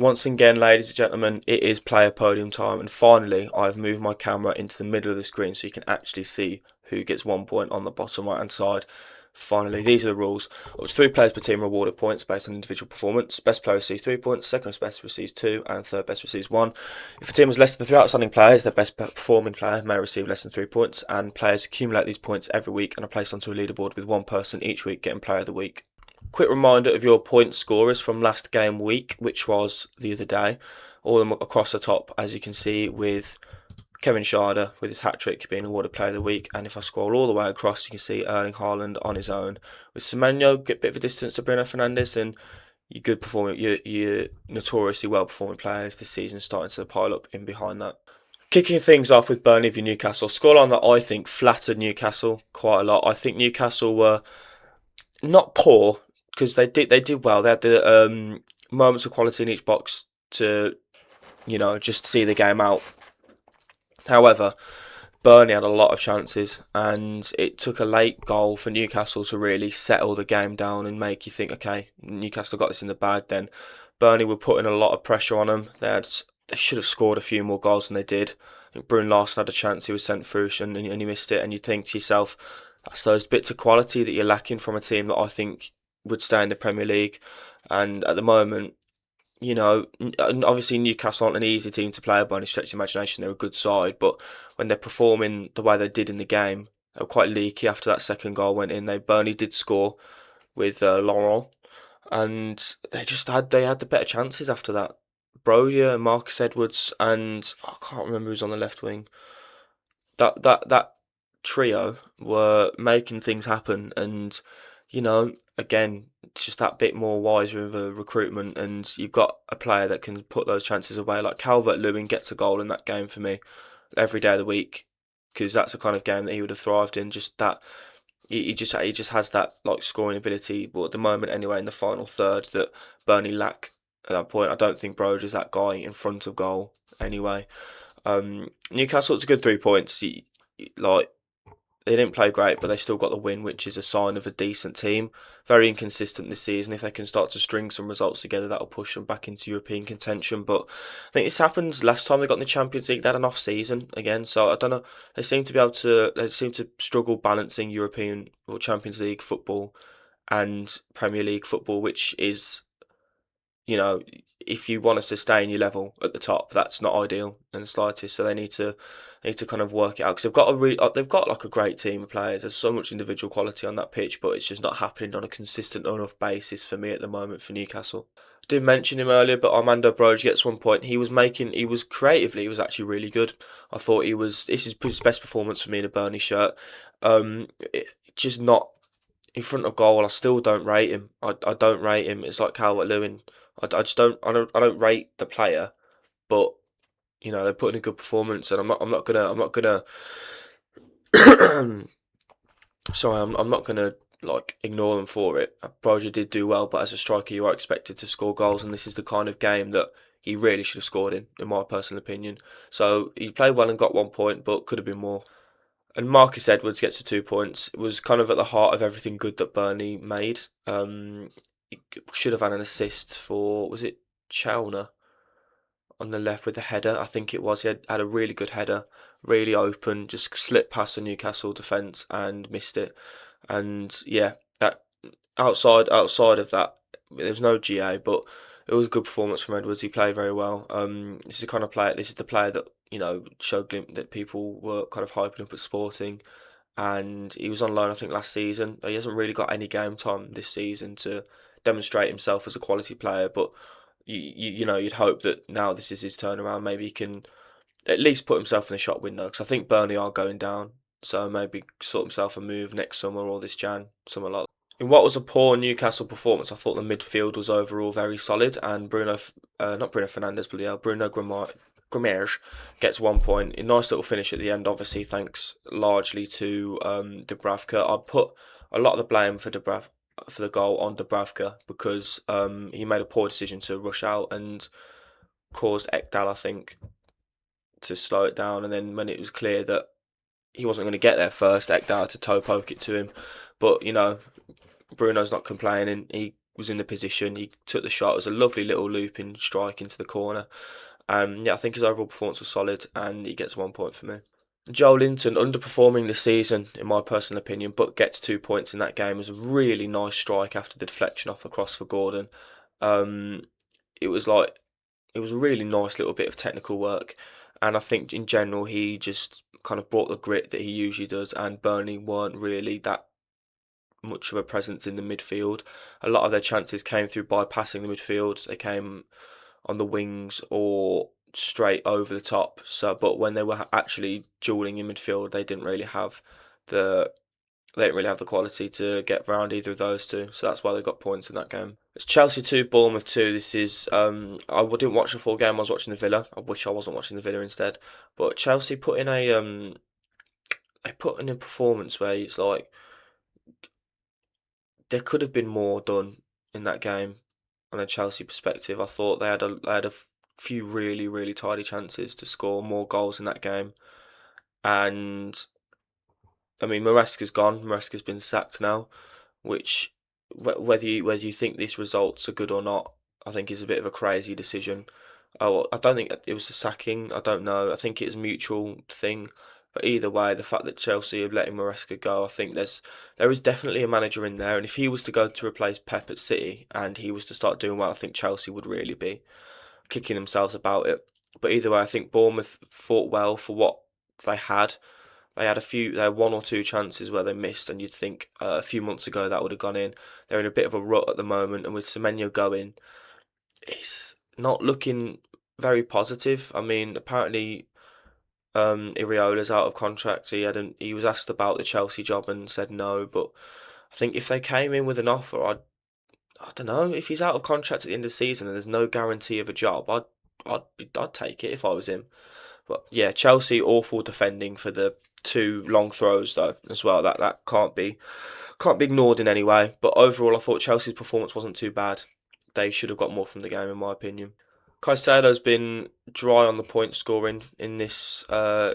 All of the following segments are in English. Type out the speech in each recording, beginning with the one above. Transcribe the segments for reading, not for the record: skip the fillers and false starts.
Once again, ladies and gentlemen, it is player podium time, and finally I've moved my camera into the middle of the screen so you can actually see who gets 1 point on the bottom right hand side. Finally, these are the rules. Up to 3 players per team are awarded points based on individual performance. Best player receives 3 points, second best receives 2, and third best receives 1. If a team has less than 3 outstanding players, their best performing player may receive less than 3 points, and players accumulate these points every week and are placed onto a leaderboard with one person each week getting player of the week. Quick reminder of your point scorers from last game week, which was the other day. All of them across the top, as you can see, with Kevin Schade with his hat-trick being awarded player of the week. And if I scroll all the way across, you can see Erling Haaland on his own. With Semenyo, get a bit of a distance to Bruno Fernandes, and your good performing, your notoriously well-performing players this season starting to pile up in behind that. Kicking things off with Burnley v Newcastle. Scoreline that I think flattered Newcastle quite a lot. I think Newcastle were not poor, because they did well. They had the moments of quality in each box to, just see the game out. However, Burnley had a lot of chances, and it took a late goal for Newcastle to really settle the game down and make you think, okay, Newcastle got this in the bag. Then Burnley were putting a lot of pressure on them. They should have scored a few more goals than they did. I think Bruno Larson had a chance, he was sent through and he missed it, and you think to yourself, that's those bits of quality that you're lacking from a team that I think would stay in the Premier League. And at the moment, obviously Newcastle aren't an easy team to play by any stretch of imagination. They're a good side, but when they're performing the way they did in the game, they were quite leaky after that second goal went in. Burnley did score with Laurent, and they had the better chances after that. Broja, Marcus Edwards, and I can't remember who's on the left wing. That trio were making things happen, and again, it's just that bit more wiser of a recruitment, and you've got a player that can put those chances away. Like Calvert-Lewin gets a goal in that game for me every day of the week, because that's the kind of game that he would have thrived in. Just that he just has that like scoring ability. Well, at the moment anyway, in the final third, that Burnley lack at that point. I don't think Broja is that guy in front of goal anyway. Newcastle, it's a good 3 points. Like, they didn't play great, but they still got the win, which is a sign of a decent team. Very inconsistent this season. If they can start to string some results together, that'll push them back into European contention. But I think this happened last time they got in the Champions League. They had an off season again, so I don't know. They seem to struggle balancing European or Champions League football and Premier League football, which is, you know, if you want to sustain your level at the top, that's not ideal in the slightest. So they need to kind of work it out, because they've got like a great team of players. There's so much individual quality on that pitch, but it's just not happening on a consistent enough basis for me at the moment for Newcastle. I did mention him earlier, but Armando Broja gets 1 point. He was creatively, he was actually really good. I thought this is his best performance for me in a Burnley shirt. Just not in front of goal. I still don't rate him. I don't rate him. It's like Calvert-Lewin. I just don't. I don't rate the player, but they put in a good performance, and I'm not gonna. Sorry, I'm not gonna like ignore them for it. Broja did do well, but as a striker, you are expected to score goals, and this is the kind of game that he really should have scored in my personal opinion. So he played well and got 1 point, but could have been more. And Marcus Edwards gets the 2 points. It was kind of at the heart of everything good that Burnley made. He should have had an assist for, was it Chalner on the left with the header? I think it was. He had a really good header, really open, just slipped past the Newcastle defence and missed it. And yeah, that outside of that, there's no GA, but it was a good performance from Edwards. He played very well. This is the kind of player. This is the player that showed that people were kind of hyping up at Sporting, and he was on loan I think last season. He hasn't really got any game time this season to demonstrate himself as a quality player, but you'd hope that now this is his turnaround. Maybe he can at least put himself in the shop window, because I think Burnley are going down. So maybe sort himself a move next summer or this Jan, something like that. In what was a poor Newcastle performance, I thought the midfield was overall very solid, and not Bruno Fernandes, but yeah, Bruno Guimaraes gets 1 point. A nice little finish at the end, obviously, thanks largely to Dubravka. I put a lot of the blame for the goal on Dubravka, because he made a poor decision to rush out and caused Ekdal, I think, to slow it down. And then when it was clear that he wasn't going to get there first, Ekdal had to toe poke it to him. But Bruno's not complaining. He was in the position. He took the shot. It was a lovely little looping strike into the corner. Yeah, I think his overall performance was solid, and he gets 1 point for me. Joe Linton underperforming this season, in my personal opinion, but gets 2 points in that game. It was a really nice strike after the deflection off the cross for Gordon. Um, it was like it was a really nice little bit of technical work, and I think in general he just kind of brought the grit that he usually does. And Burnley weren't really that much of a presence in the midfield. A lot of their chances came through bypassing the midfield. They came on the wings or straight over the top. So, but when they were actually dueling in midfield, the they didn't really have the quality to get around either of those two. So that's why they got points in that game. It's Chelsea 2, Bournemouth 2. This is I didn't watch the full game. I was watching the Villa. I wish I wasn't watching the Villa instead. But Chelsea put in a they put in a performance where it's like there could have been more done in that game on a Chelsea perspective. I thought they had a few really tidy chances to score more goals in that game, and I mean Maresca's gone. Maresca's been sacked now, which whether you think these results are good or not, I think is a bit of a crazy decision. Oh, I don't think it was a sacking. I don't know. I think it's a mutual thing. But either way, the fact that Chelsea have letting Maresca go, I think there is definitely a manager in there. And if he was to go to replace Pep at City and he was to start doing well, I think Chelsea would really be kicking themselves about it. But either way, I think Bournemouth fought well for what they had. They had one or two chances where they missed, and you'd think a few months ago that would have gone in. They're in a bit of a rut at the moment, and with Semenyo going, it's not looking very positive. I mean, apparently, Iriola's out of contract. He was asked about the Chelsea job and said no. But I think if they came in with an offer, I don't know if he's out of contract at the end of the season and there's no guarantee of a job. I'd take it if I was him. But yeah, Chelsea awful defending for the two long throws though as well. That can't be ignored in any way. But overall, I thought Chelsea's performance wasn't too bad. They should have got more from the game, in my opinion. Caicedo's been dry on the point scoring in this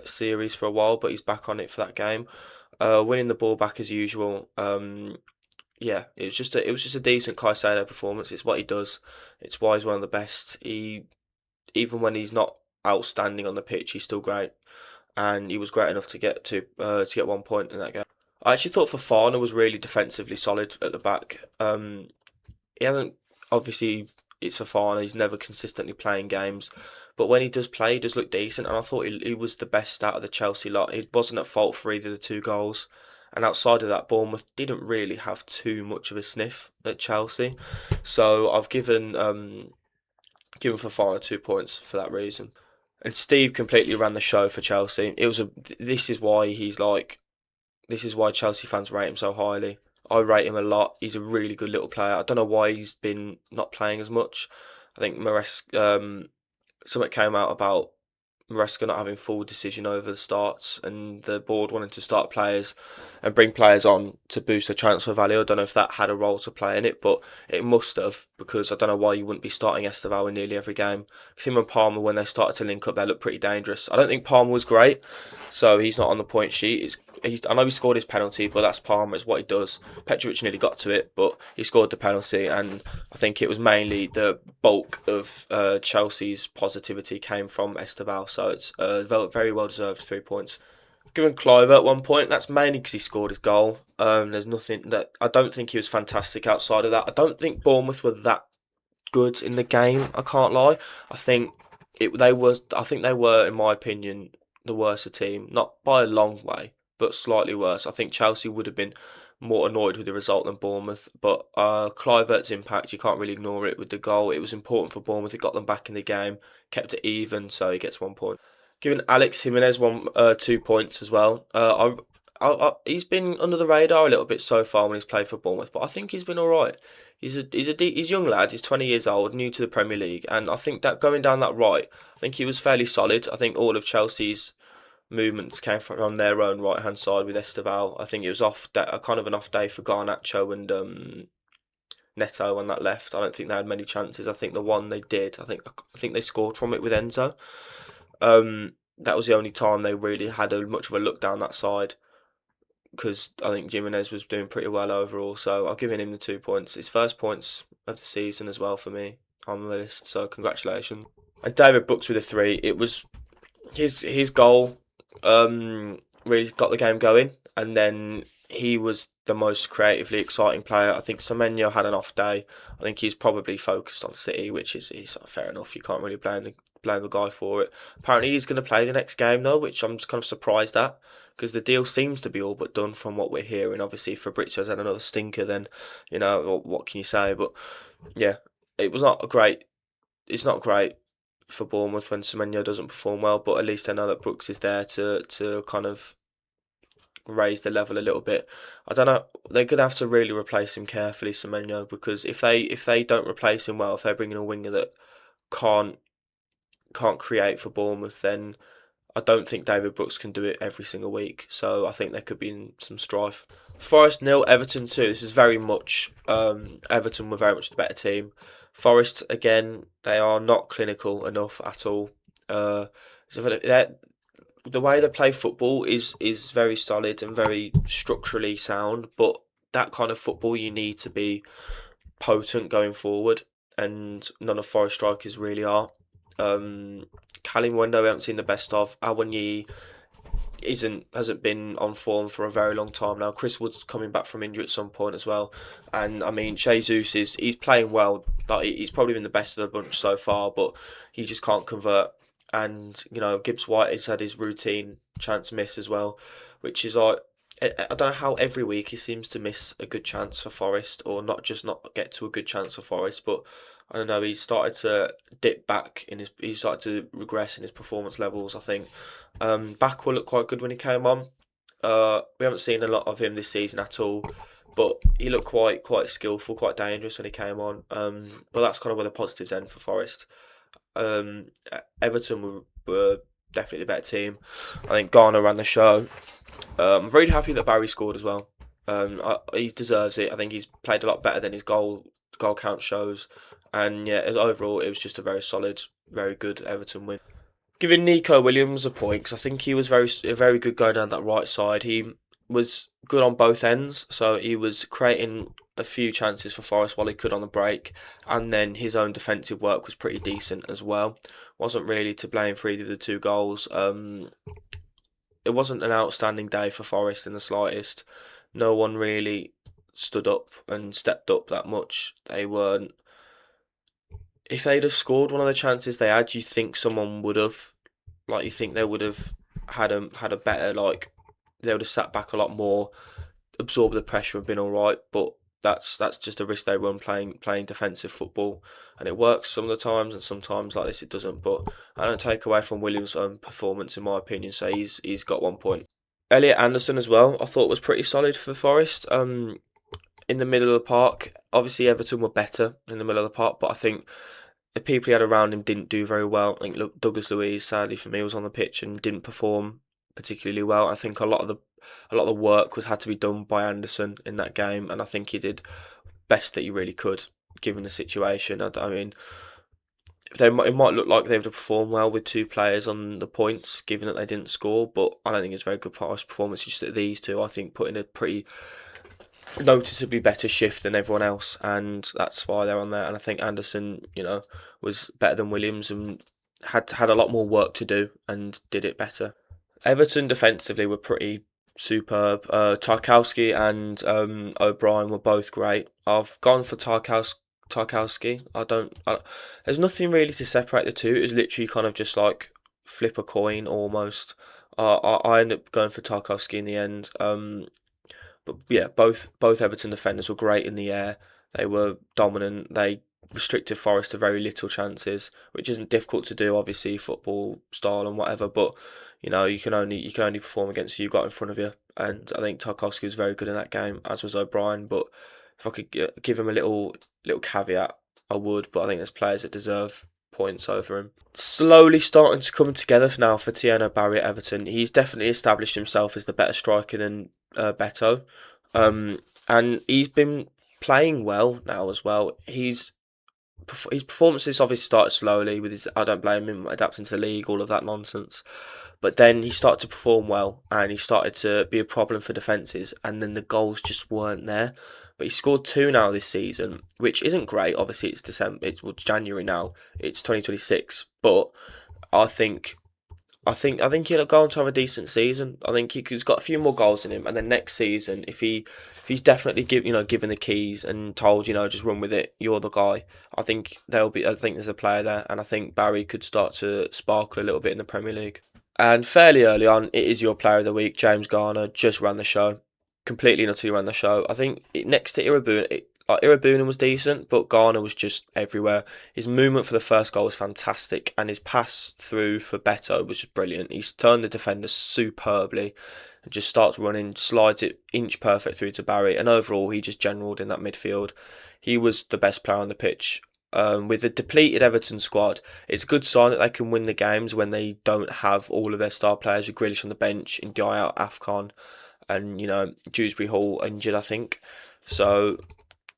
series for a while, but he's back on it for that game, winning the ball back as usual. Yeah, it was just a decent Caicedo performance. It's what he does. It's why he's one of the best. He even when he's not outstanding on the pitch, he's still great, and he was great enough to get 1 point in that game. I actually thought Fofana was really defensively solid at the back. He hasn't obviously it's Fofana. He's never consistently playing games, but when he does play, he does look decent. And I thought he was the best out of the Chelsea lot. He wasn't at fault for either of the two goals. And outside of that, Bournemouth didn't really have too much of a sniff at Chelsea. So I've given Fofana 2 points for that reason. And Steve completely ran the show for Chelsea. It was a this is why he's like this is why Chelsea fans rate him so highly. I rate him a lot. He's a really good little player. I don't know why he's been not playing as much. I think something came out about Maresca not having full decision over the starts and the board wanting to start players and bring players on to boost their transfer value. I don't know if that had a role to play in it, but it must have, because I don't know why you wouldn't be starting Esteval in nearly every game. Because him and Palmer, when they started to link up, they looked pretty dangerous. I don't think Palmer was great, so he's not on the point sheet. I know he scored his penalty, but that's Palmer, it's what he does. Petrovic nearly got to it, but he scored the penalty, and I think it was mainly the bulk of Chelsea's positivity came from Esteval, so it's very well deserved 3 points. Given Cliver at 1 point, that's mainly because he scored his goal. There's nothing that I don't think he was fantastic outside of that. I don't think Bournemouth were that good in the game. I can't lie. I think I think they were, in my opinion, the worser team, not by a long way, but slightly worse. I think Chelsea would have been more annoyed with the result than Bournemouth, but Clivert's impact, you can't really ignore it with the goal. It was important for Bournemouth. It got them back in the game, kept it even, so he gets 1 point. Giving Alex Jimenez 2 points as well. He's been under the radar a little bit so far when he's played for Bournemouth, but I think he's been all right. He's a young lad. He's 20 years old, new to the Premier League, and I think that going down that right, I think he was fairly solid. I think all of Chelsea's movements came from on their own right hand side with Esteval. I think it was a kind of an off day for Garnacho and Neto on that left. I don't think they had many chances. I think the one they did, I think they scored from it with Enzo. That was the only time they really had much of a look down that side. because I think Jimenez was doing pretty well overall. So I've given him the 2 points. His first points of the season as well for me on the list. So congratulations. And David Brooks with a three. It was his goal really got the game going, and then he was the most creatively exciting player. I think Semenyo had an off day. I think he's probably focused on City, which is fair enough. You can't really blame the guy for it. Apparently, he's going to play the next game though, which I'm just kind of surprised at because the deal seems to be all but done from what we're hearing. Obviously, Fabrizio's had another stinker. Then what can you say? But yeah, it was not a great. It's not great for Bournemouth when Semenyo doesn't perform well, but at least I know that Brooks is there to kind of raise the level a little bit. I don't know. They're gonna have to really replace him carefully, Semenyo, because if they don't replace him well, if they bring in a winger that can't can't create for Bournemouth, then I don't think David Brooks can do it every single week. So I think there could be some strife. Forest nil, Everton 2. This is very much Everton were very much the better team. Forest again, they are not clinical enough at all. So the way they play football is very solid and very structurally sound, but that kind of football you need to be potent going forward, and none of Forest strikers really are. Callum Wendo we haven't seen the best of. Awoniyi hasn't been on form for a very long time now. Chris Wood's coming back from injury at some point as well, and I mean Jesus he's playing well. Like he's probably been the best of the bunch so far, but he just can't convert. And Gibbs White has had his routine chance miss as well, which is like I don't know how every week he seems to miss a good chance for Forest, or not get to a good chance for Forest, but. I don't know. He's started to dip back he started to regress in his performance levels. I think Backwell looked quite good when he came on. We haven't seen a lot of him this season at all, but he looked quite skillful, quite dangerous when he came on. But that's kind of where the positives end for Forest. Um, Everton were definitely the better team. I think Garner ran the show. I'm very happy that Barry scored as well. He deserves it. I think he's played a lot better than his goal count shows. And yeah, overall, it was just a very solid, very good Everton win. Giving Nico Williams a point because I think he was very good going down that right side. He was good on both ends, so he was creating a few chances for Forest while he could on the break, and then his own defensive work was pretty decent as well. Wasn't really to blame for either of the two goals. It wasn't an outstanding day for Forest in the slightest. No one really stood up and stepped up that much. They weren't. If they'd have scored one of the chances they had, you think someone would have, like you think they would have had a better they would have sat back a lot more, absorbed the pressure and been all right. But that's just a risk they run playing defensive football, and it works some of the times, and sometimes like this it doesn't. But I don't take away from Williams' own performance in my opinion. So he's got 1 point. Elliot Anderson as well, I thought was pretty solid for Forest. In the middle of the park, obviously Everton were better in the middle of the park, but I think the people he had around him didn't do very well. I think Douglas Luiz, sadly for me, was on the pitch and didn't perform particularly well. I think a lot of the work had to be done by Anderson in that game, and I think he did best that he really could given the situation. I mean, it might look like they would have performed well with two players on the points, given that they didn't score, but I don't think it's a very good performance. Just that these two, I think, put in a pretty noticeably better shift than everyone else, and that's why they're on there. And I think Anderson, was better than Williams and had a lot more work to do and did it better. Everton defensively were pretty superb. Tarkowski and O'Brien were both great. I've gone for Tarkowski. There's nothing really to separate the two. It was literally kind of just like flip a coin almost. I ended up going for Tarkowski in the end. But yeah, both Everton defenders were great in the air. They were dominant. They restricted Forest to very little chances, which isn't difficult to do, obviously, football style and whatever. But you can only perform against who you got in front of you. And I think Tarkowski was very good in that game, as was O'Brien. But if I could give him a little caveat, I would. But I think there's players that deserve points over him. Slowly starting to come together now for Tieno Barry at Everton. He's definitely established himself as the better striker than Beto, and he's been playing well now as well. He's his performances obviously started slowly with his. I don't blame him adapting to the league, all of that nonsense. But then he started to perform well, and he started to be a problem for defences, and then the goals just weren't there. But he scored two now this season, which isn't great. Obviously, it's December. It's January now. It's 2026, but I think I think he'll go on to have a decent season. I think he's got a few more goals in him, and then next season, if he's definitely given the keys and told just run with it, you're the guy. I think there's a player there, and I think Barry could start to sparkle a little bit in the Premier League. And fairly early on, it is your player of the week. James Garner just ran the show, completely and utterly ran the show. I think next to Irabunen was decent, but Garner was just everywhere. His movement for the first goal was fantastic, and his pass through for Beto was just brilliant. He's turned the defender superbly and just starts running, slides it inch perfect through to Barry, and overall he just generalled in that midfield. He was the best player on the pitch. With a depleted Everton squad, it's a good sign that they can win the games when they don't have all of their star players, with Grealish on the bench, and out AFCON, and Dewsbury Hall injured, I think. So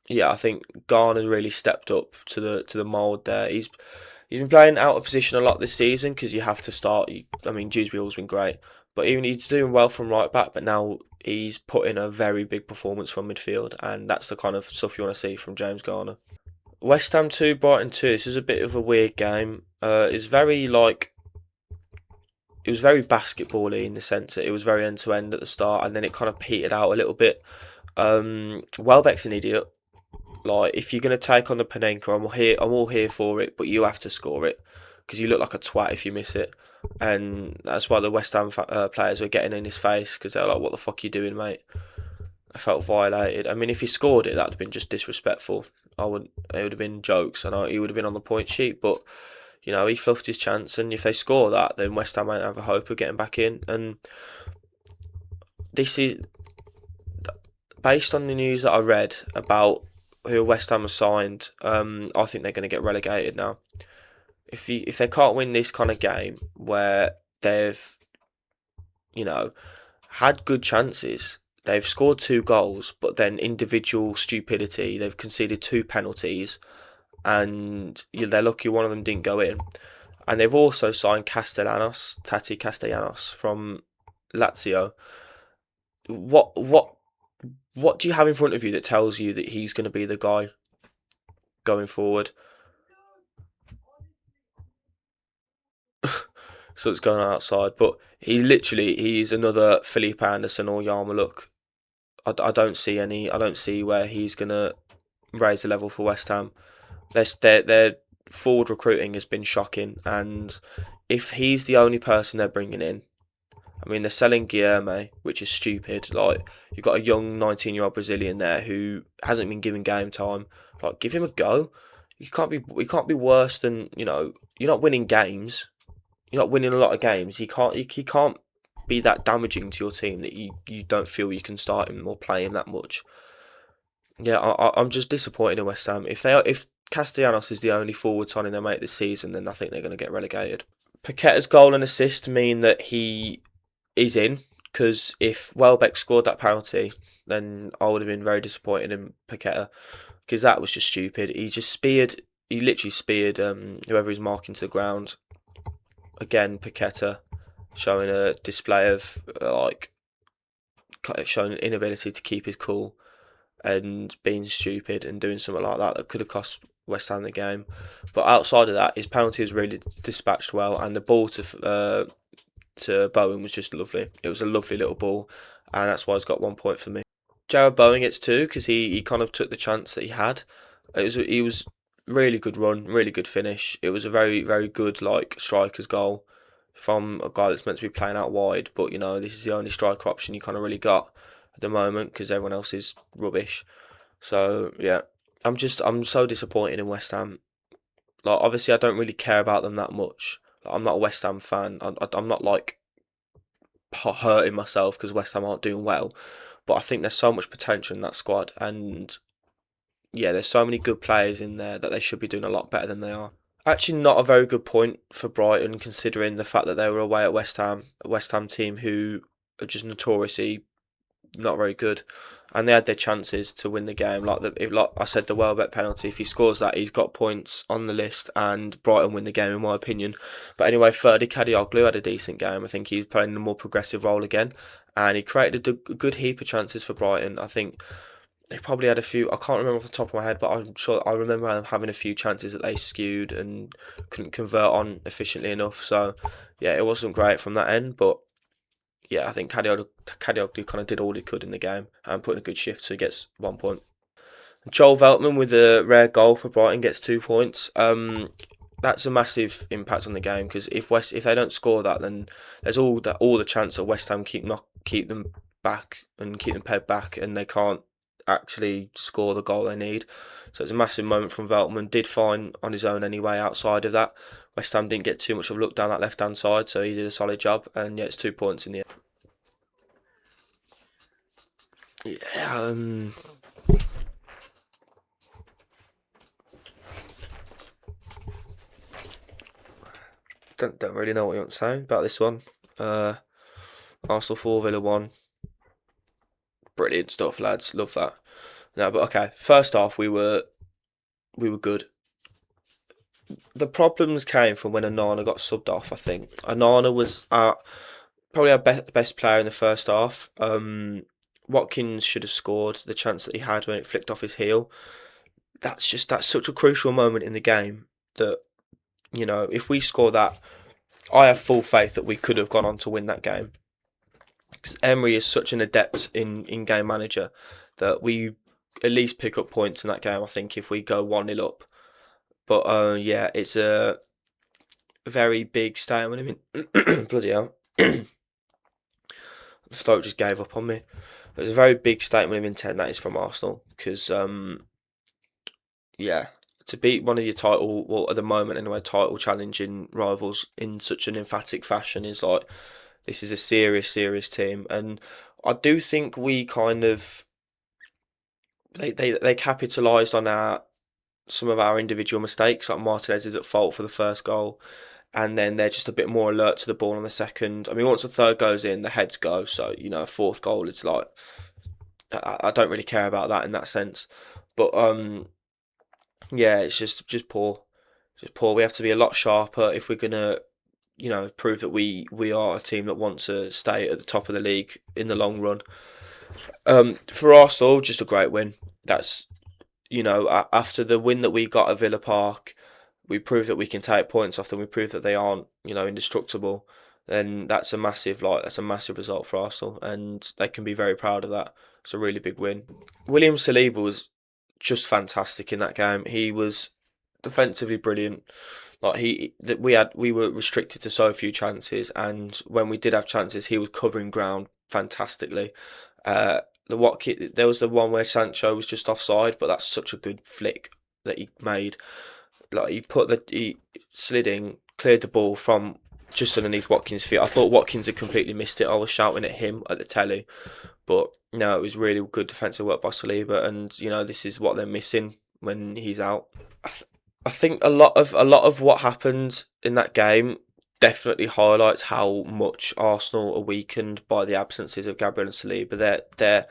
yeah, I think Garner's really stepped up to the mould there. He's been playing out of position a lot this season because you have to start. I mean, Dewsbury Hall's been great, but even he's doing well from right back. But now he's put in a very big performance from midfield, and that's the kind of stuff you want to see from James Garner. West Ham 2, Brighton 2. This is a bit of a weird game. It's very it was very basketball-y in the sense that it was very end to end at the start, and then it kind of petered out a little bit. Welbeck's an idiot. Like, if you're gonna take on the Panenka, I'm all here for it, but you have to score it because you look like a twat if you miss it, and that's why the West Ham players were getting in his face because they're like, "What the fuck are you doing, mate?" I felt violated. I mean, if he scored it, that'd have been just disrespectful. It would have been jokes, and he would have been on the point sheet. But he fluffed his chance, and if they score that, then West Ham might have a hope of getting back in. And this is based on the news that I read about who West Ham have signed. I think they're going to get relegated now. If they can't win this kind of game where they've had good chances. They've scored two goals, but then individual stupidity. They've conceded two penalties, and they're lucky one of them didn't go in. And they've also signed Tati Castellanos from Lazio. What do you have in front of you that tells you that he's going to be the guy going forward? So it's going on outside, but he's another Felipe Anderson or Yarmouk. I don't see any. I don't see where he's gonna raise the level for West Ham. Their forward recruiting has been shocking, and if he's the only person they're bringing in, I mean they're selling Guilherme, which is stupid. Like, you've got a young 19-year-old Brazilian there who hasn't been given game time. Like, give him a go. You can't be worse than You're not winning games. You're not winning a lot of games. He can't be that damaging to your team that you don't feel you can start him or play him that much. Yeah, I'm just disappointed in West Ham. If Castellanos is the only forward signing they make this season, then I think they're going to get relegated. Paqueta's goal and assist mean that he is in, because if Welbeck scored that penalty, then I would have been very disappointed in Paqueta, because that was just stupid. He literally speared whoever he's marking to the ground. Again, Paqueta showing a display of showing an inability to keep his cool and being stupid and doing something like that could have cost West Ham the game. But outside of that, his penalty was really dispatched well, and the ball to Bowen was just lovely. It was a lovely little ball, and that's why he's got 1 point for me. Jared Bowen gets two because he kind of took the chance that he had. He was really good run, really good finish. It was a very very good striker's goal from a guy that's meant to be playing out wide, but this is the only striker option you kind of really got at the moment because everyone else is rubbish. So yeah, I'm so disappointed in West Ham. Like, obviously I don't really care about them that much. I'm not a West Ham fan. I'm not hurting myself because West Ham aren't doing well, but I think there's so much potential in that squad, and yeah, there's so many good players in there that they should be doing a lot better than they are. Actually, not a very good point for Brighton, considering the fact that they were away at West Ham, a West Ham team who are just notoriously not very good. And they had their chances to win the game. Like I said, the Welbeck penalty. If he scores that, he's got points on the list, and Brighton win the game, in my opinion. But anyway, thirdly, Kadioglu had a decent game. I think he's playing a more progressive role again, and he created a good heap of chances for Brighton. I think they probably had a few. I can't remember off the top of my head, but I'm sure I remember them having a few chances that they skewed and couldn't convert on efficiently enough. So yeah, it wasn't great from that end, but yeah, I think Kadioglu kind of did all he could in the game and put in a good shift, so he gets 1 point. Joel Veltman with a rare goal for Brighton gets 2 points. That's a massive impact on the game, because if they don't score that, then there's all the chance that West Ham keep them back and keep them pegged back, and they can't actually score the goal they need. So it's a massive moment from Veltman. Did fine on his own anyway. Outside of that, West Ham didn't get too much of a look down that left hand side, so he did a solid job. And yeah, it's 2 points in the end. Yeah, don't really know what you want to say about this one. Arsenal 4, Villa 1. Brilliant stuff, lads. Love that. No, but okay. First off, we were good. The problems came from when Onana got subbed off. I think Onana was probably our best player in the first half. Watkins should have scored the chance that he had when it flicked off his heel. That's such a crucial moment in the game that, if we score that, I have full faith that we could have gone on to win that game. Because Emery is such an adept in game manager that we at least pick up points in that game, I think, if we go 1-0 up. But yeah, it's a very big statement. Bloody hell. The throat just gave up on me. It's a very big statement of intent, that is, from Arsenal, because yeah, to beat one of your title, well, at the moment anyway, title challenging rivals in such an emphatic fashion is like, this is a serious team. And I do think we kind of they capitalised on some of our individual mistakes. Like Martinez is at fault for the first goal, and then they're just a bit more alert to the ball on the second. I mean, once the third goes in, the heads go. So a fourth goal, it's like, I don't really care about that in that sense. But yeah, it's just poor, just poor. We have to be a lot sharper if we're gonna prove that we are a team that wants to stay at the top of the league in the long run. For Arsenal, just a great win. That's after the win that we got at Villa Park, we proved that we can take points off them. We proved that they aren't indestructible. Then that's a massive result for Arsenal, and they can be very proud of that. It's a really big win. William Saliba was just fantastic in that game. He was defensively brilliant. Like we were restricted to so few chances, and when we did have chances, he was covering ground fantastically. There was the one where Sancho was just offside, but that's such a good flick that he made. Like he slid in, cleared the ball from just underneath Watkins' feet. I thought Watkins had completely missed it. I was shouting at him at the telly, but no, it was really good defensive work by Saliba, and this is what they're missing when he's out. I think a lot of what happened in that game definitely highlights how much Arsenal are weakened by the absences of Gabriel and Saliba. Their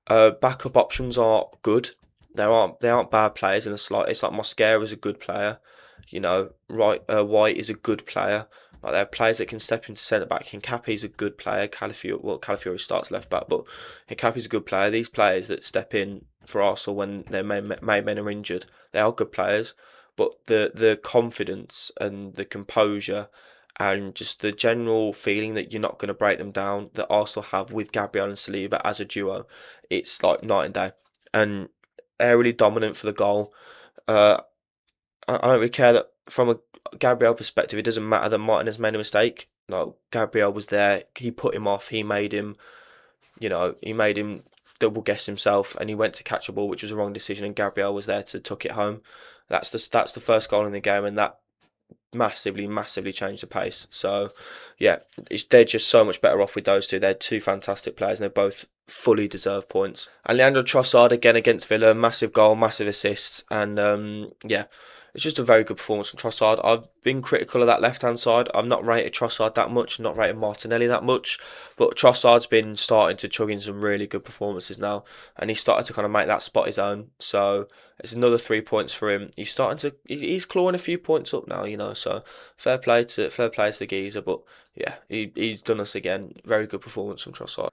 backup options are good. They aren't bad players in the slightest. It's like Mosquera is a good player. White is a good player. Like, they have players that can step into centre back. Hincapié's a good player. Calafiori starts left back, but Hincapié's a good player. These players that step in for Arsenal when their main men are injured, they are good players. But the confidence and the composure and just the general feeling that you're not going to break them down that Arsenal have with Gabriel and Saliba as a duo, it's like night and day. And they're really dominant for the goal. I don't really care that from a Gabriel perspective, it doesn't matter that Martinez made a mistake. No, Gabriel was there. He put him off. He made him double guess himself, and he went to catch a ball, which was a wrong decision. And Gabriel was there to tuck it home. That's the first goal in the game, and that massively changed the pace. So yeah, they're just so much better off with those two. They're two fantastic players, and they both fully deserve points. And Leandro Trossard again against Villa, massive goal, massive assists, and yeah, It's just a very good performance from Trossard. I've been critical of that left-hand side. I've not rated Trossard that much, not rated Martinelli that much, but Trossard's been starting to chug in some really good performances now, and he's started to kind of make that spot his own. So it's another 3 points for him. He's starting to, he's clawing a few points up now, So fair play to the geezer, but yeah, he's done us again. Very good performance from Trossard.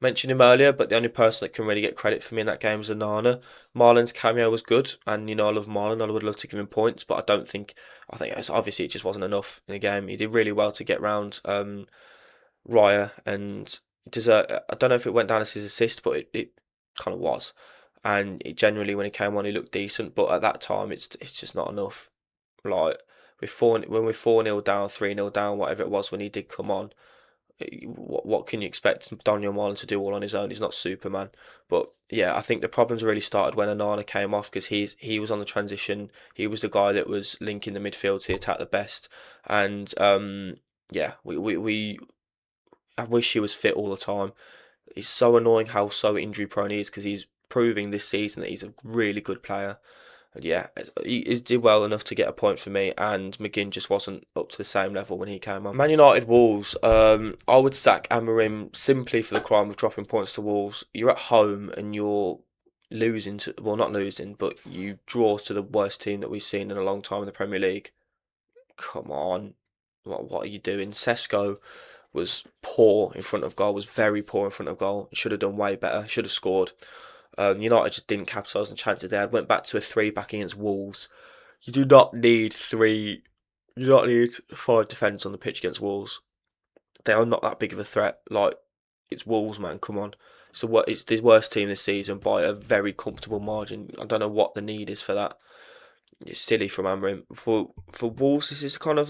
Mentioned him earlier, but the only person that can really get credit for me in that game is Onana. Marlon's cameo was good, and I love Marlon. I would love to give him points, but I don't think. I think it's, obviously it just wasn't enough in the game. He did really well to get round Raya, and deserve. I don't know if it went down as his assist, but it kind of was. And it generally, when he came on, he looked decent, but at that time, it's just not enough. Like when we're 4-0 down, 3-0 down, whatever it was when he did come on, what can you expect Daniel Marlon to do all on his own? He's not Superman. But yeah, I think the problems really started when Onana came off because he was on the transition. He was the guy that was linking the midfield to attack the best. And yeah, we I wish he was fit all the time. It's so annoying how so injury prone he is because he's proving this season that he's a really good player. And yeah, he did well enough to get a point for me, and McGinn just wasn't up to the same level when he came on. Man United Wolves, I would sack Amorim simply for the crime of dropping points to Wolves. You're at home and you're losing to, well, not losing, but you draw to the worst team that we've seen in a long time in the Premier League. Come on, what are you doing? Sesko was poor in front of goal, was very poor in front of goal. Should have done way better, should have scored. United just didn't capitalise on chances they had. Went back to a three back against Wolves. You do not need three. You do not need five defenders on the pitch against Wolves. They are not that big of a threat. Like it's Wolves, man. Come on. It's the worst team this season by a very comfortable margin. I don't know what the need is for that. It's silly from Amorim. For Wolves, this is kind of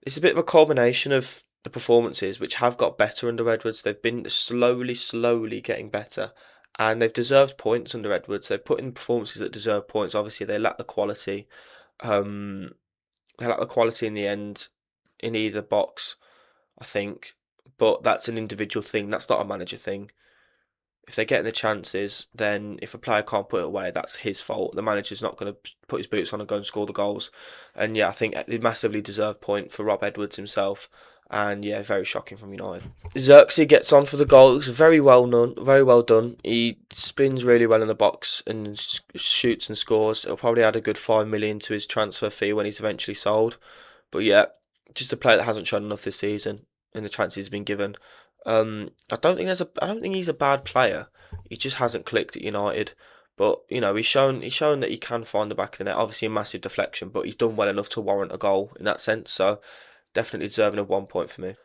it's a bit of a culmination of the performances which have got better under Edwards. They've been slowly getting better, and they've deserved points under Edwards. They've put in performances that deserve points. Obviously, they lack the quality. Um, they lack the quality in the end in either box, I think. But that's an individual thing. That's not a manager thing. If they're getting the chances, then if a player can't put it away, that's his fault. The manager's not going to put his boots on and go and score the goals. And yeah, I think they massively deserved point for Rob Edwards himself. And yeah, very shocking from United. Xerxes gets on for the goal. It was very well done. Very well done. He spins really well in the box and shoots and scores. He'll probably add a good 5 million to his transfer fee when he's eventually sold. But yeah, just a player that hasn't shown enough this season in the chances he's been given. I don't think he's a bad player. He just hasn't clicked at United. But he's shown that he can find the back of the net. Obviously, a massive deflection, but he's done well enough to warrant a goal in that sense. So definitely deserving of 1 point for me.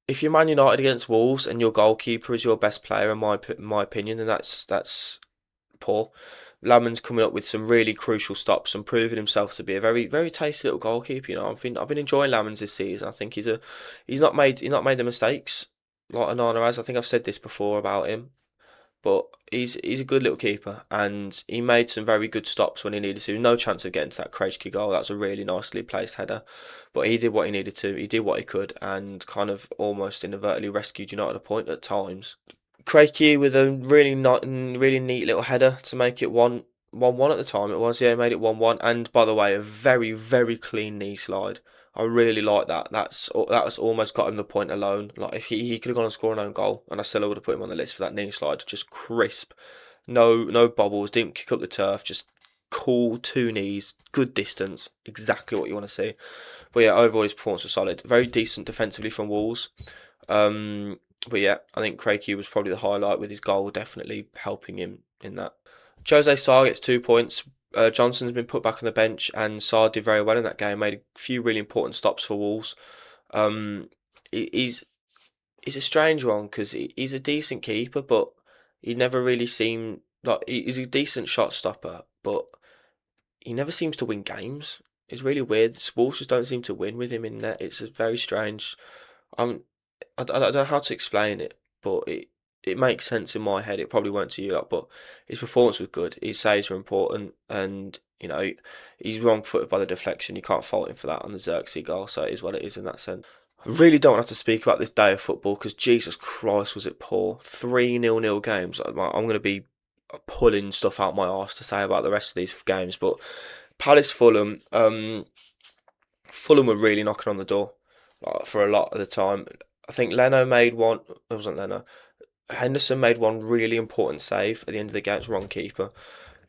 If you're Man United against Wolves and your goalkeeper is your best player, in my opinion, then that's poor. Lamon's coming up with some really crucial stops and proving himself to be a very very tasty little goalkeeper. I've been enjoying Lamons this season. I think he's not made the mistakes like Onana has. I think I've said this before about him, but he's a good little keeper, and he made some very good stops when he needed to. No chance of getting to that Krejci goal. That was a really nicely placed header, but he did what he needed to. He did what he could, and kind of almost inadvertently rescued United a point at times. Craigie with a really neat little header to make it 1-1 at the time. It was, yeah, he made it 1-1. And by the way, a very very clean knee slide. I really like that. That's almost got him the point alone. Like if he could have gone and scored an own goal, and I still would have put him on the list for that knee slide. Just crisp, no bobbles, didn't kick up the turf, just cool two knees, good distance, exactly what you want to see. But yeah, overall his performance was solid. Very decent defensively from Wolves. But yeah, I think Craigie was probably the highlight with his goal, definitely helping him in that. Jose Sarr gets 2 points. Johnson's been put back on the bench, and Sarr did very well in that game. Made a few really important stops for Wolves. Um, he's a strange one because he's a decent keeper, but he never really seemed like he's a decent shot stopper, but he never seems to win games. It's really weird. Wolves just don't seem to win with him in net. It's very strange. Um, I don't know how to explain it, but it makes sense in my head. It probably won't to you, like, but his performance was good. His saves were important, and he's wrong-footed by the deflection. You can't fault him for that on the Xerxes goal. So it is what it is in that sense. I really don't have to speak about this day of football because Jesus Christ was it poor. 3-0 games. I'm going to be pulling stuff out my arse to say about the rest of these games, but Palace Fulham. Fulham were really knocking on the door for a lot of the time. I think Leno made one. It wasn't Leno. Henderson made one really important save at the end of the game. It's wrong keeper.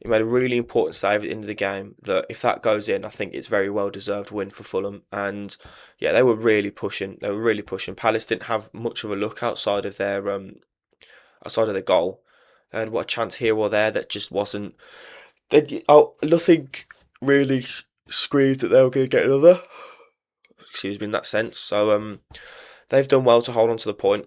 He made a really important save at the end of the game that if that goes in, I think it's very well deserved win for Fulham. And yeah, they were really pushing. They were really pushing. Palace didn't have much of a look outside of the goal. They had what a chance here or there that just wasn't. Nothing really screamed that they were going to get another. Excuse me, in that sense. So they've done well to hold on to the point,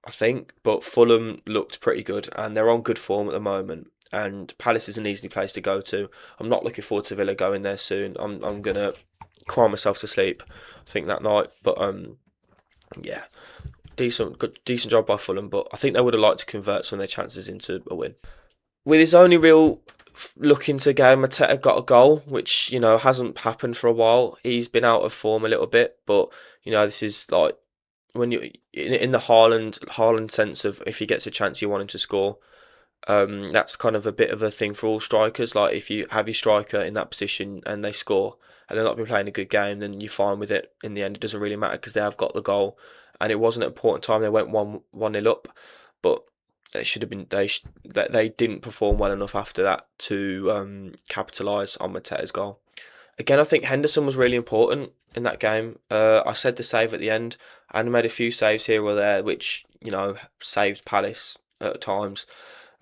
I think. But Fulham looked pretty good, and they're on good form at the moment. And Palace is an easy place to go to. I'm not looking forward to Villa going there soon. I'm gonna cry myself to sleep, I think, that night. But yeah, decent job by Fulham. But I think they would have liked to convert some of their chances into a win. With his only real look into game, Mateta got a goal, which hasn't happened for a while. He's been out of form a little bit, but this is like when you in the Haaland sense of if he gets a chance, you want him to score. That's kind of a bit of a thing for all strikers. Like if you have your striker in that position and they score and they're not been playing a good game, then you're fine with it. In the end, it doesn't really matter because they have got the goal, and it wasn't an important time. They went one nil up, but they should have been they didn't perform well enough after that to capitalise on Mateta's goal. Again, I think Henderson was really important in that game. I said the save at the end, and made a few saves here or there, which saved Palace at times.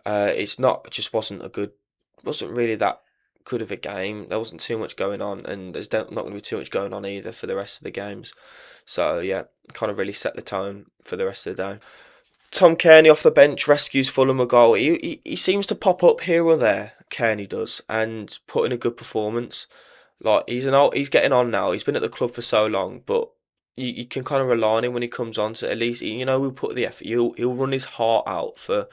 It's not, it just wasn't really that good of a game. There wasn't too much going on, and there's not going to be too much going on either for the rest of the games. So yeah, kind of really set the tone for the rest of the day. Tom Kearney off the bench rescues Fulham a goal. He seems to pop up here or there. Kearney does, and put in a good performance. Like he's getting on now. He's been at the club for so long, but you can kind of rely on him when he comes on. So at least he'll put the effort. He'll run his heart out for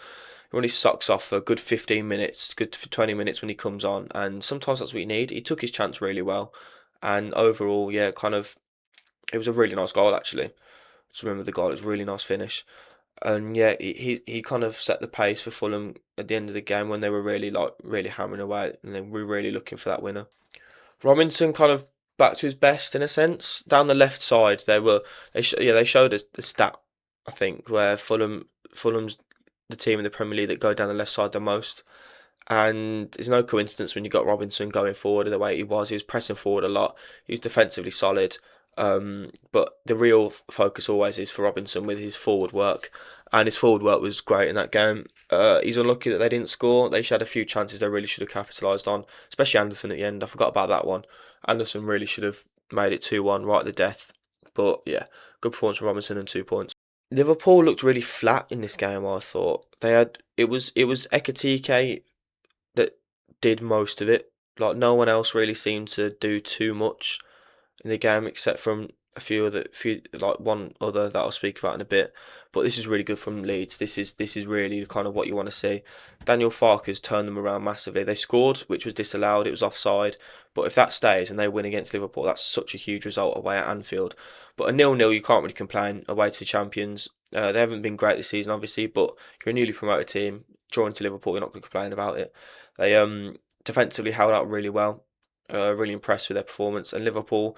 run his socks off for a good 15 minutes, good for 20 minutes when he comes on. And sometimes that's what you need. He took his chance really well, and overall, yeah, kind of it was a really nice goal actually. Just remember the goal. It was a really nice finish. And yeah, he kind of set the pace for Fulham at the end of the game when they were really hammering away, and they were really looking for that winner. Robinson kind of back to his best in a sense. Down the left side, they showed us the stat, I think, where Fulham's the team in the Premier League that go down the left side the most. And it's no coincidence when you got Robinson going forward the way he was. He was pressing forward a lot. He was defensively solid. But the real focus always is for Robinson with his forward work. And his forward work was great in that game. He's unlucky that they didn't score. They had a few chances they really should have capitalised on, especially Anderson at the end. I forgot about that one. Anderson really should have made it 2-1 right at the death. But yeah, good performance from Robinson and 2 points. Liverpool looked really flat in this game. I thought it was Ekatike that did most of it. Like no one else really seemed to do too much in the game except from a few like one other that I'll speak about in a bit. But this is really good from Leeds. This is really kind of what you want to see. Daniel Farke's turned them around massively. They scored, which was disallowed. It was offside. But if that stays and they win against Liverpool, that's such a huge result away at Anfield. But a 0-0, you can't really complain away to champions. They haven't been great this season, obviously, but you're a newly promoted team. Drawing to Liverpool, you're not going to complain about it. They defensively held out really well. Really impressed with their performance. And Liverpool,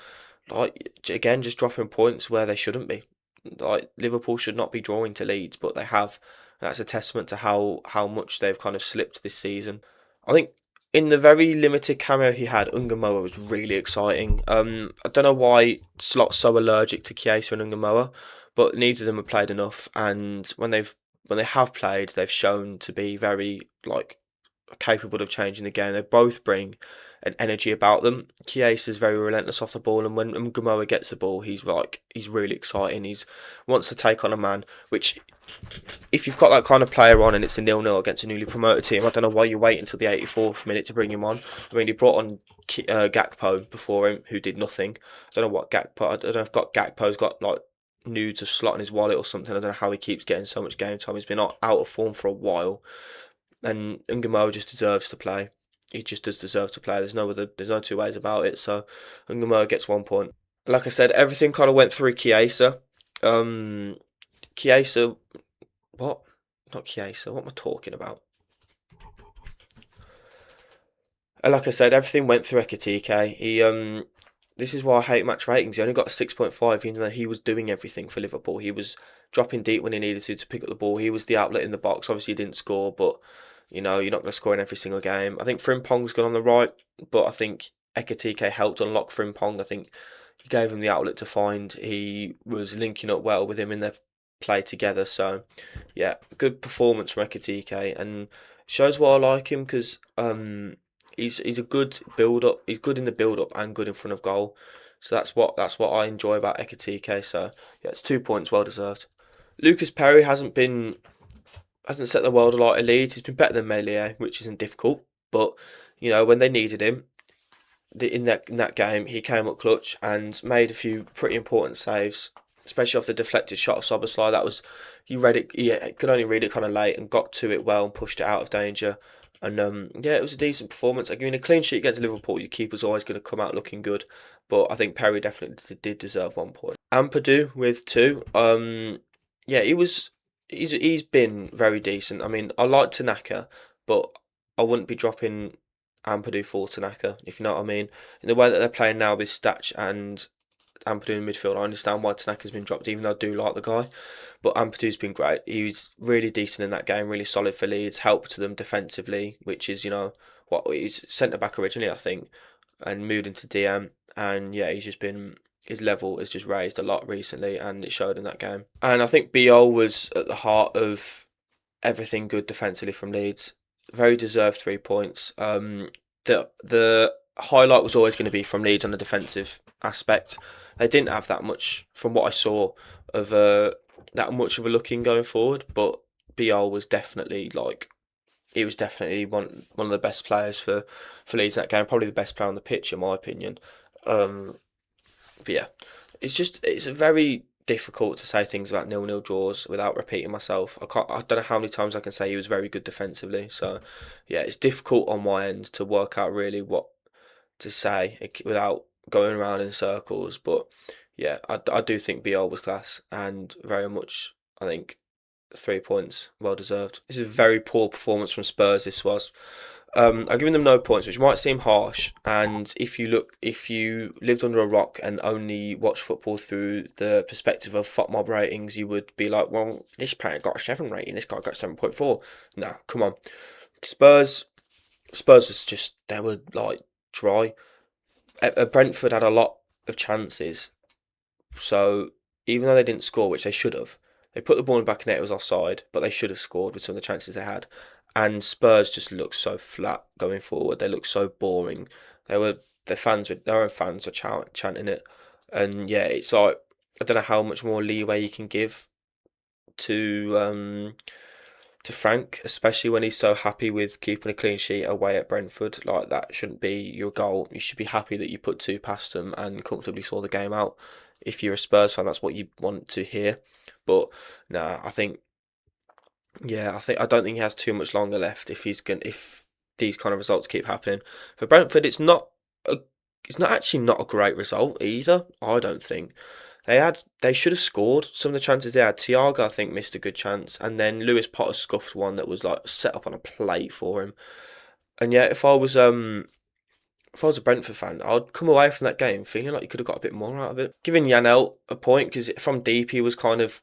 like again, just dropping points where they shouldn't be. Like Liverpool should not be drawing to Leeds, but they have. That's a testament to how much they've kind of slipped this season. I think in the very limited cameo he had, Ungamoa was really exciting. I don't know why Slot's so allergic to Chiesa and Ungamoa, but neither of them have played enough. And when they have played, they've shown to be very capable of changing the game. They both bring an energy about them. Chiesa is very relentless off the ball, and when Gamoa gets the ball, he's really exciting. He's wants to take on a man, which if you've got that kind of player on and it's a 0-0 against a newly promoted team, I don't know why you wait until the 84th minute to bring him on. I mean, he brought on Gakpo before him, who did nothing. I don't know what Gakpo. I don't know if Gakpo's got like nudes of Slot in his wallet or something. I don't know how he keeps getting so much game time. He's been out of form for a while. And Ngamo just deserves to play. He just does deserve to play. There's no two ways about it. So Ngamo gets 1 point. Like I said, everything kind of went through Chiesa. Chiesa, what? Not Chiesa. What am I talking about? Like I said, everything went through Ekitike. This is why I hate match ratings. He only got a 6.5, even though he was doing everything for Liverpool. He was dropping deep when he needed to pick up the ball. He was the outlet in the box. Obviously, he didn't score, but you're not going to score in every single game. I think Frimpong's gone on the right, but I think Ekitike helped unlock Frimpong. I think he gave him the outlet to find. He was linking up well with him in their play together. So, yeah, good performance from Ekitike, and shows why I like him because he's a good build up. He's good in the build up and good in front of goal. So that's what I enjoy about Ekitike. So yeah, it's 2 points, well deserved. Lucas Perry hasn't set the world alight at Leeds. He's been better than Melia, which isn't difficult. But when they needed him in that game, he came up clutch and made a few pretty important saves, especially off the deflected shot of Soboslai. That was you read it. Yeah, could only read it kind of late and got to it well and pushed it out of danger. And yeah, it was a decent performance. I mean, a clean sheet against Liverpool, your keeper's always going to come out looking good. But I think Perry definitely did deserve 1 point. Ampadu with two. Yeah, he's been very decent. I mean, I like Tanaka, but I wouldn't be dropping Ampadu for Tanaka, if you know what I mean. In the way that they're playing now with Statch and Ampadu in midfield, I understand why Tanaka's been dropped, even though I do like the guy. But Ampadu's been great. He was really decent in that game, really solid for Leeds, helped them defensively, which is, what he's centre back originally, I think, and moved into DM. And yeah, his level has just raised a lot recently, and it showed in that game. And I think BO was at the heart of everything good defensively from Leeds. Very deserved 3 points. The highlight was always going to be from Leeds on the defensive aspect. They didn't have that much, from what I saw, of that much of a look in going forward. But BL was definitely one of the best players for Leeds in that game. Probably the best player on the pitch, in my opinion. But yeah, it's a very difficult to say things about 0-0 draws without repeating myself. I don't know how many times I can say he was very good defensively. So yeah, it's difficult on my end to work out really what to say without going around in circles. But yeah, I do think BL was class and very much, I think, 3 points well deserved. This is a very poor performance from Spurs. This was. I'm giving them no points, which might seem harsh. And if you lived under a rock and only watched football through the perspective of FOTMob ratings, you would be like, well, this player got a 7 rating, this guy got 7.4. No, come on. Spurs was just, they were like dry. Brentford had a lot of chances, so even though they didn't score, which they should have, they put the ball in the back of the net. It was offside, but they should have scored with some of the chances they had. And Spurs just looked so flat going forward. They looked so boring. Their own fans were chanting it, and yeah, it's like I don't know how much more leeway you can give to Frank, especially when he's so happy with keeping a clean sheet away at Brentford. Like, that shouldn't be your goal. You should be happy that you put two past them and comfortably saw the game out. If you're a Spurs fan, that's what you want to hear. But nah, I don't think he has too much longer left if these kind of results keep happening. For Brentford, it's not actually not a great result either. I don't think. They should have scored some of the chances they had. Thiago, I think, missed a good chance, and then Lewis Potter scuffed one that was like set up on a plate for him. And yeah, if I was a Brentford fan, I'd come away from that game feeling like you could have got a bit more out of it. Giving Janelt a point because from deep he was kind of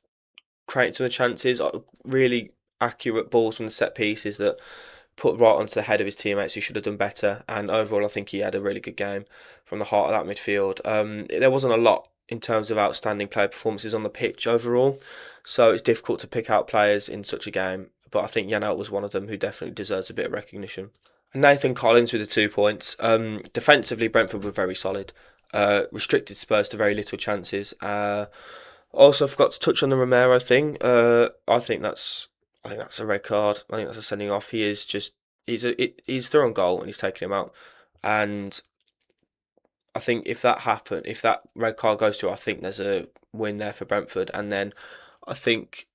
creating some of the chances, really accurate balls from the set pieces that put right onto the head of his teammates who should have done better. And overall, I think he had a really good game from the heart of that midfield. There wasn't a lot in terms of outstanding player performances on the pitch overall, so it's difficult to pick out players in such a game. But I think Janelt was one of them who definitely deserves a bit of recognition. And Nathan Collins with the 2 points. Defensively, Brentford were very solid. Restricted Spurs to very little chances. Also, forgot to touch on the Romero thing. I think that's a red card. I think that's a sending off. He's through on goal and he's taking him out. And I think if that red card goes to, I think there's a win there for Brentford. And then I think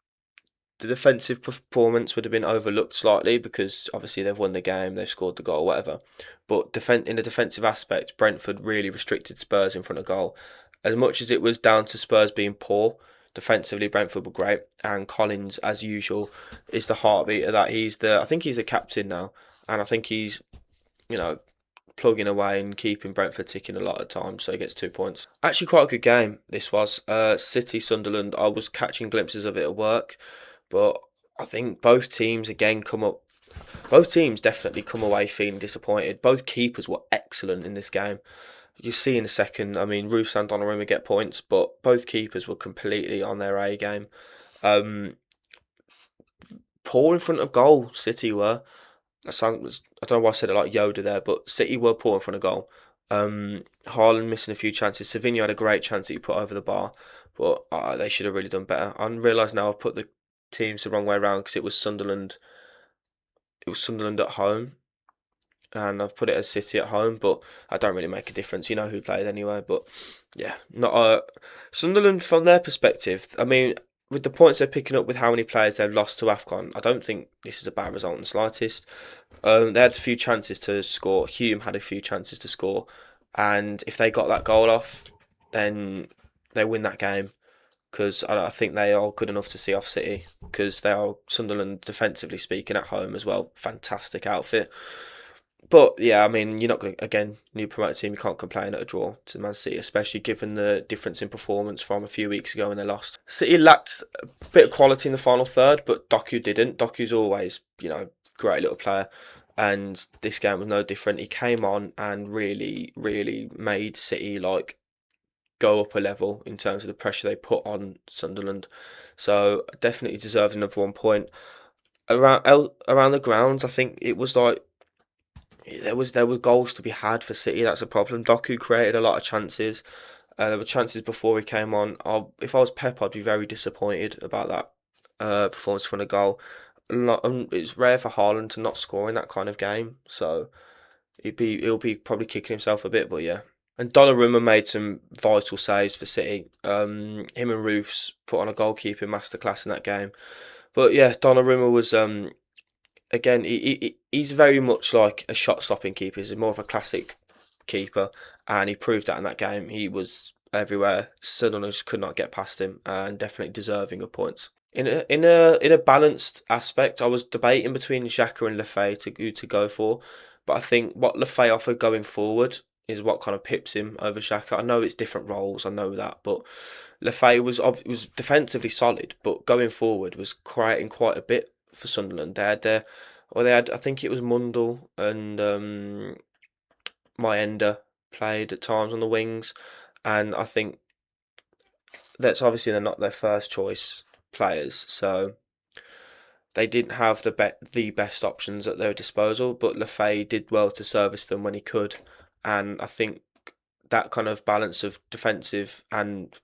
the defensive performance would have been overlooked slightly because obviously they've won the game, they've scored the goal, whatever. But in the defensive aspect, Brentford really restricted Spurs in front of goal. As much as it was down to Spurs being poor, defensively Brentford were great, and Collins, as usual, is the heartbeat of that. I think he's the captain now, and I think he's, you know, plugging away and keeping Brentford ticking a lot of times, so he gets 2 points. Actually, quite a good game this was. City Sunderland. I was catching glimpses of it at work, but I think both teams again come up. Both teams definitely come away feeling disappointed. Both keepers were excellent in this game. You see in a second. I mean, Roofs and Donnarumma get points, but both keepers were completely on their A game. Um, Poor in front of goal. City were. I don't know why I said it like Yoda there, but City were poor in front of goal. Haaland missing a few chances. Savinho had a great chance that he put over the bar, but they should have really done better. I realise now I've put the teams the wrong way around because it was Sunderland. It was Sunderland at home, and I've put it as City at home, but I don't really make a difference. You know who played anyway. But yeah, not Sunderland from their perspective. I mean, with the points they're picking up, with how many players they've lost to Afcon, I don't think this is a bad result in the slightest. They had a few chances to score. Hume had a few chances to score, and if they got that goal off, then they win that game. Because I think they are good enough to see off City. Because they are Sunderland defensively speaking at home as well. Fantastic outfit. But yeah, I mean, you're not going to, again, new promoted team, you can't complain at a draw to Man City, especially given the difference in performance from a few weeks ago when they lost. City lacked a bit of quality in the final third, but Doku didn't. Doku's always, great little player. And this game was no different. He came on and really, really made City go up a level in terms of the pressure they put on Sunderland. So definitely deserved another 1 point. Around the grounds, I think it was like there were goals to be had for City. That's a problem. Doku created a lot of chances. There were chances before he came on. If I was Pep, I'd be very disappointed about that performance from a goal. It's rare for Haaland to not score in that kind of game, so he'll be probably kicking himself a bit. But yeah, and Donnarumma made some vital saves for City. Him and Roofs put on a goalkeeping masterclass in that game. But yeah, Donnarumma was again, he's very much like a shot stopping keeper. He's more of a classic keeper, and he proved that in that game. He was everywhere. Sunderland just could not get past him, and definitely deserving of points. In a balanced aspect, I was debating between Xhaka and Lefay to go for, but I think what Lefay offered going forward is what kind of pips him over Xhaka. I know it's different roles, I know that, but Lefay was defensively solid, but going forward was creating quite a bit for Sunderland. They had I think it was Mundle and Maenda played at times on the wings, and I think that's obviously they're not their first choice players, so they didn't have the best options at their disposal. But Lefay did well to service them when he could, and I think that kind of balance of defensive and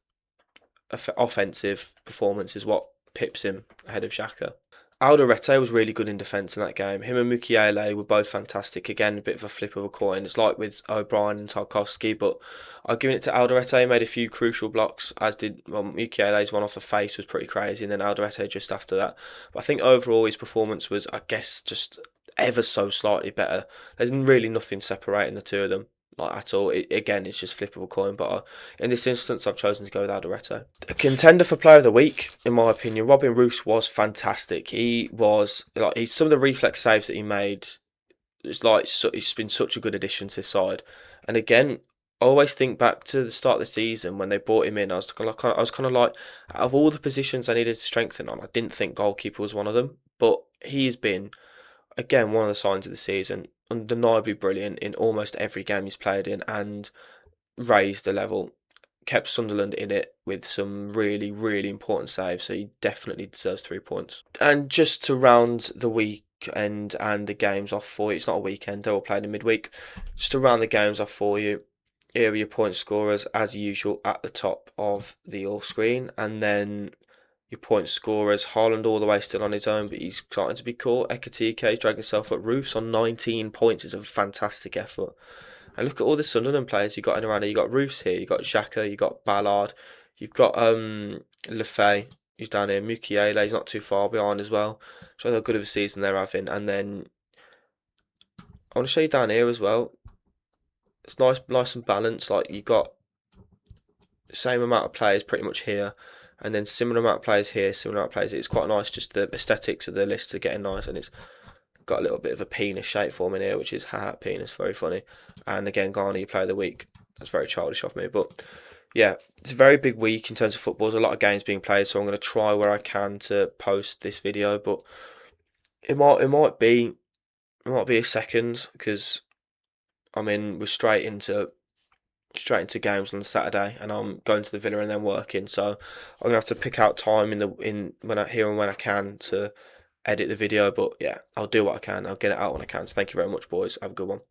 offensive performance is what pips him ahead of Xhaka. Alderete was really good in defence in that game. Him and Mukiele were both fantastic. Again, a bit of a flip of a coin. It's like with O'Brien and Tarkowski, but I've given it to Alderete. He made a few crucial blocks, as did Mukiele's one off the face was pretty crazy, and then Alderete just after that. But I think overall his performance was, I guess, just ever so slightly better. There's really nothing separating the two of them at all. Again, it's just flip of a coin, but in this instance, I've chosen to go with Alderete. A contender for Player of the Week, in my opinion, Robin Roos was fantastic. He was some of the reflex saves that he made. He's been such a good addition to the side, and again, I always think back to the start of the season when they brought him in. I was kind of like, out of all the positions I needed to strengthen on, I didn't think goalkeeper was one of them, but he's been again one of the signs of the season. Undeniably brilliant in almost every game he's played in, and raised the level, kept Sunderland in it with some really, really important saves. So he definitely deserves 3 points. And just to round the weekend and the games off for you, it's not a weekend, they're all played in midweek. Just to round the games off for you, here are your point scorers as usual at the top of the all screen, and then your point scorers. Haaland all the way still on his own, but he's starting to be caught. Ekatike's dragging himself up. Roofs on 19 points is a fantastic effort. And look at all the Sunderland players you got in around here. You got Roofs here, you got Xhaka, you got Ballard, you've got Lefay, who's down here. Mukiele, he's not too far behind as well. Shows how good of a season they're having. And then I want to show you down here as well. It's nice and balanced. Like you got the same amount of players pretty much here, and then similar amount of players here, similar amount of players here. It's quite nice. Just the aesthetics of the list are getting nice, and it's got a little bit of a penis shape for me here, which is haha penis, very funny. And again, Garner, you play of the week. That's very childish of me, but yeah, it's a very big week in terms of football. There's a lot of games being played, so I'm going to try where I can to post this video, but it might be a second because we're straight into games on Saturday, and I'm going to the Villa and then working. So I'm gonna have to pick out time in when I here and when I can to edit the video. But yeah, I'll do what I can. I'll get it out when I can. So thank you very much, boys. Have a good one.